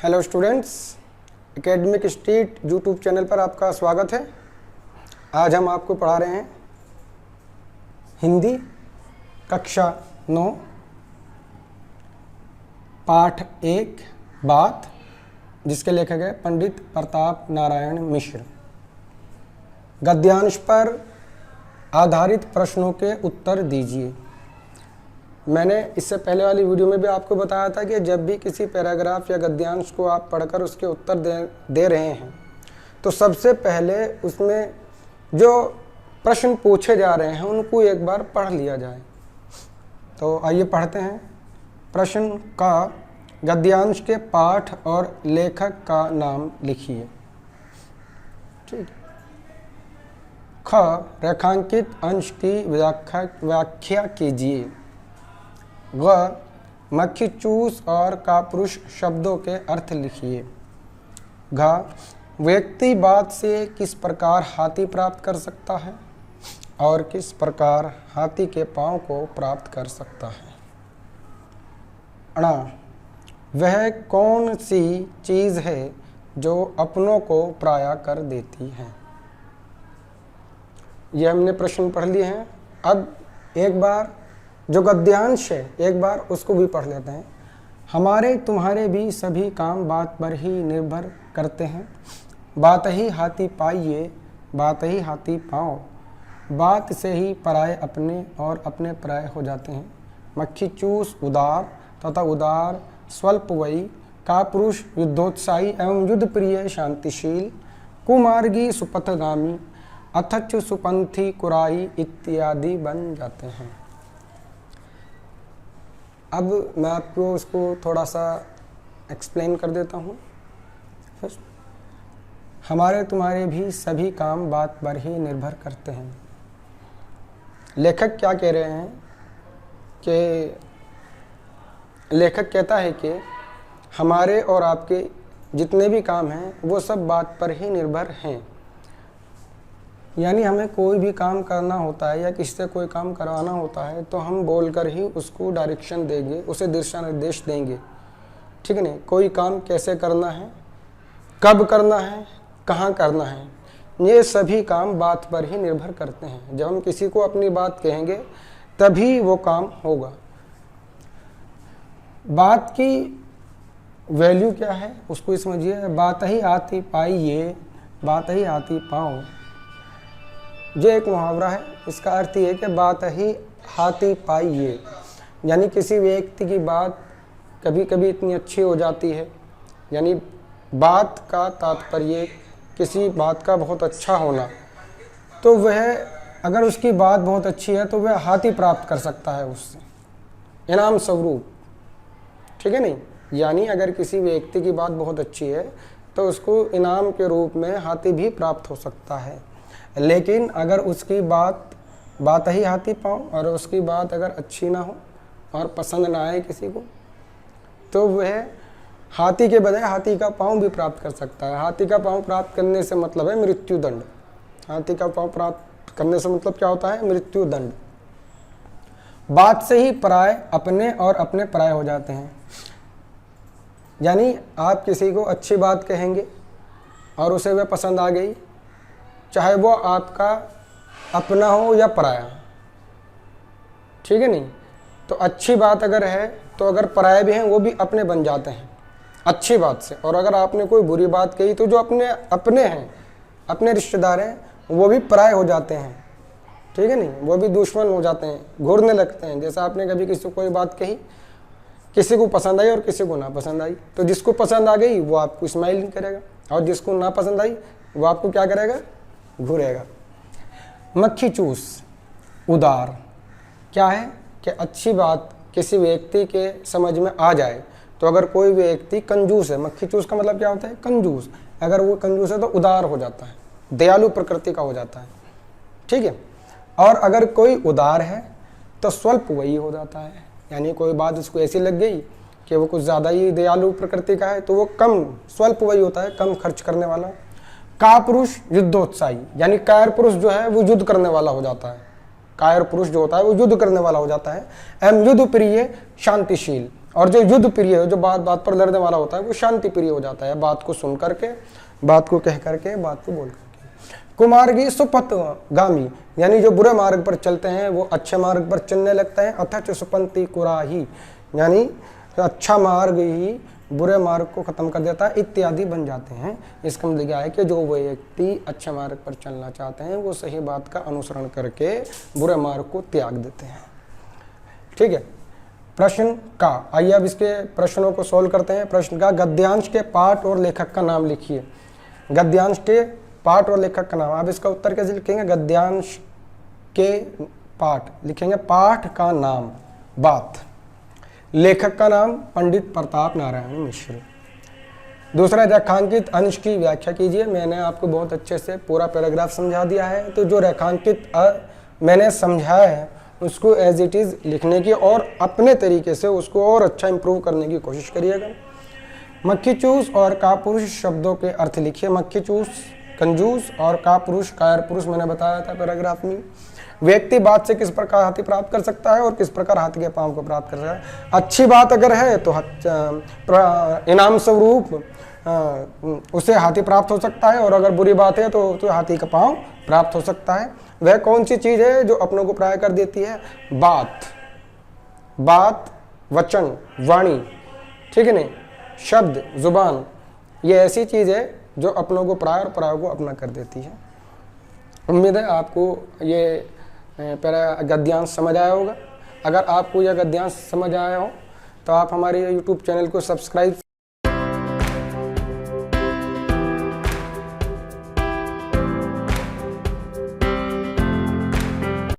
Hello students, academic street YouTube channel पर आपका स्वागत है। आज हम आपको पढ़ा रहे हैं हिंदी कक्षा 9 पाठ 1 बात, जिसके लेखक है पंडित प्रताप नारायण मिश्र। गद्यांश पर आधारित प्रश्नों के उत्तर दीजिए। मैंने इससे पहले वाली वीडियो में भी आपको बताया था कि जब भी किसी पैराग्राफ या गद्यांश को आप पढ़कर उसके उत्तर दे रहे हैं तो सबसे पहले उसमें जो प्रश्न पूछे जा रहे हैं उनको एक बार पढ़ लिया जाए। तो आइए पढ़ते हैं। प्रश्न का गद्यांश के पाठ और लेखक का नाम लिखिए। ठीक। ख, रेखांकित अंश की व्याख्या कीजिए। ग, मक्खी चूस और कापुरुष शब्दों के अर्थ लिखिए। घ, व्यक्ति बात से किस प्रकार हाथी प्राप्त कर सकता है और किस प्रकार हाथी के पांव को प्राप्त कर सकता है। अणा, वह कौन सी चीज़ है जो अपनों को पराया कर देती है। ये हमने प्रश्न पढ़ लिए हैं। अब एक बार जो गद्यांश है एक बार उसको भी पढ़ लेते हैं। हमारे तुम्हारे भी सभी काम बात पर ही निर्भर करते हैं। बात ही हाथी पाइए, बात ही हाथी पाओ, बात से ही पराये अपने और अपने पराये हो जाते हैं। मक्खी चूस उदार तथा उदार स्वल्पवयी, कापुरुष युद्धोत्साही एवं युद्ध प्रिय शांतिशील, कुमार्गी सुपथगामी, अथच सुपंथी कुराई इत्यादि बन जाते हैं। अब मैं आपको उसको थोड़ा सा एक्सप्लेन कर देता हूँ। हमारे तुम्हारे भी सभी काम बात पर ही निर्भर करते हैं। लेखक क्या कह रहे हैं कि लेखक कहता है कि हमारे और आपके जितने भी काम हैं वो सब बात पर ही निर्भर हैं। यानी हमें कोई भी काम करना होता है या किसी से कोई काम करवाना होता है तो हम बोलकर ही उसको डायरेक्शन देंगे, उसे दिशा निर्देश देंगे। ठीक है नहीं, कोई काम कैसे करना है, कब करना है, कहाँ करना है, ये सभी काम बात पर ही निर्भर करते हैं। जब हम किसी को अपनी बात कहेंगे तभी वो काम होगा। बात की वैल्यू क्या है उसको समझिए। बात ही आती पाइए, बात ही आती पाओ, ये एक मुहावरा है। इसका अर्थ ये है कि बात ही हाथी पाइए, यानी किसी व्यक्ति की बात कभी कभी इतनी अच्छी हो जाती है, यानी बात का तात्पर्य किसी बात का बहुत अच्छा होना, तो वह अगर उसकी बात बहुत अच्छी है तो वह हाथी प्राप्त कर सकता है उससे इनाम स्वरूप। ठीक है नहीं, यानी अगर किसी व्यक्ति की बात बहुत अच्छी है तो उसको इनाम के रूप में हाथी भी प्राप्त हो सकता है। लेकिन अगर उसकी बात ही हाथी पाओ और उसकी बात अगर अच्छी ना हो और पसंद ना आए किसी को, तो वह हाथी के बजाय हाथी का पाँव भी प्राप्त कर सकता है। हाथी का पाँव प्राप्त करने से मतलब है मृत्युदंड। हाथी का पाँव प्राप्त करने से मतलब क्या होता है? मृत्युदंड। बात से ही पराये अपने और अपने पराये हो जाते हैं। यानी आप किसी को अच्छी बात कहेंगे और उसे वह पसंद आ गई, चाहे वो आपका अपना हो या पराया। ठीक है नहीं, तो अच्छी बात अगर है तो अगर पराये भी हैं वो भी अपने बन जाते हैं अच्छी बात से। और अगर आपने कोई बुरी बात कही तो जो अपने हैं, अपने रिश्तेदार हैं, वो भी पराये हो जाते हैं। ठीक है नहीं, वो भी दुश्मन हो जाते हैं, घूरने लगते हैं। जैसे आपने कभी किसी को कोई बात कही, किसी को पसंद आई और किसी को ना पसंद आई, तो जिसको पसंद आ गई वो आपको स्माइल नहीं करेगा और जिसको ना पसंद आई वो आपको क्या करेगा? घूरेगा। मक्खी चूस उदार क्या है कि अच्छी बात किसी व्यक्ति के समझ में आ जाए। तो अगर कोई व्यक्ति कंजूस है, मक्खी चूस का मतलब क्या होता है? कंजूस। अगर वो कंजूस है तो उदार हो जाता है, दयालु प्रकृति का हो जाता है। ठीक है। और अगर कोई उदार है तो स्वल्प वही हो जाता है, यानी कोई बात उसको ऐसी लग गई कि वो कुछ ज़्यादा ही दयालु प्रकृति का है तो वो कम स्वल्प वही होता है, कम खर्च करने वाला। कापुरुष युद्धोत्साही, यानी कायर पुरुष जो है वो युद्ध करने वाला हो जाता है। कायर पुरुष जो होता है वो युद्ध करने वाला हो जाता है। एवं युद्ध प्रिय शांतिशील, और जो युद्ध प्रिय है, जो बात बात पर लड़ने वाला होता है, वो शांति प्रिय हो जाता है, बात को सुन करके, बात को कह करके, बात को बोल करके। कुमार्गी सुपथगामी, यानी जो बुरे मार्ग पर चलते हैं वो अच्छे मार्ग पर चलने लगते हैं। अथच सुपंती कुराही, यानी अच्छा मार्ग ही बुरे मार्ग को खत्म कर देता है, इत्यादि बन जाते हैं। इसका मतलब क्या है कि जो व्यक्ति अच्छे मार्ग पर चलना चाहते हैं वो सही बात का अनुसरण करके बुरे मार्ग को त्याग देते हैं। ठीक है। प्रश्न का, आइए अब इसके प्रश्नों को सोल्व करते हैं। प्रश्न का, गद्यांश के पाठ और लेखक का नाम लिखिए। गद्यांश के पाठ और लेखक का नाम, आप इसका उत्तर कैसे लिखेंगे? गद्यांश के पाठ लिखेंगे, पाठ का नाम बात, लेखक का नाम पंडित प्रताप नारायण मिश्र। दूसरा, रेखांकित अंश की व्याख्या कीजिए। मैंने आपको बहुत अच्छे से पूरा पैराग्राफ समझा दिया है, तो जो रेखांकित मैंने समझाया है उसको एज इट इज़ लिखने की और अपने तरीके से उसको और अच्छा इंप्रूव करने की कोशिश करिएगा। मक्खी चूस और कापुरुष शब्दों के अर्थ लिखिए। मक्खी चूस कंजूस और कापुरुष कायर पुरुष मैंने बताया था पैराग्राफ में। व्यक्ति बात से किस प्रकार हाथी प्राप्त कर सकता है और किस प्रकार हाथी के पांव को प्राप्त कर सकता है। अच्छी बात अगर है तो इनाम स्वरूप उसे हाथी प्राप्त हो सकता है, और अगर बुरी बात है तो हाथी का पांव प्राप्त हो सकता है। वह कौन सी चीज है जो अपनों को प्राय कर देती है? बात, बात, वचन, वाणी, ठीक है नहीं, शब्द, जुबान, ये ऐसी चीज है जो अपनों को प्राय और पराय को अपना कर देती है। उम्मीद है आपको ये गद्यांश समझ आया होगा। अगर आपको यह गद्यांश समझ आया हो तो आप हमारे YouTube चैनल को सब्सक्राइब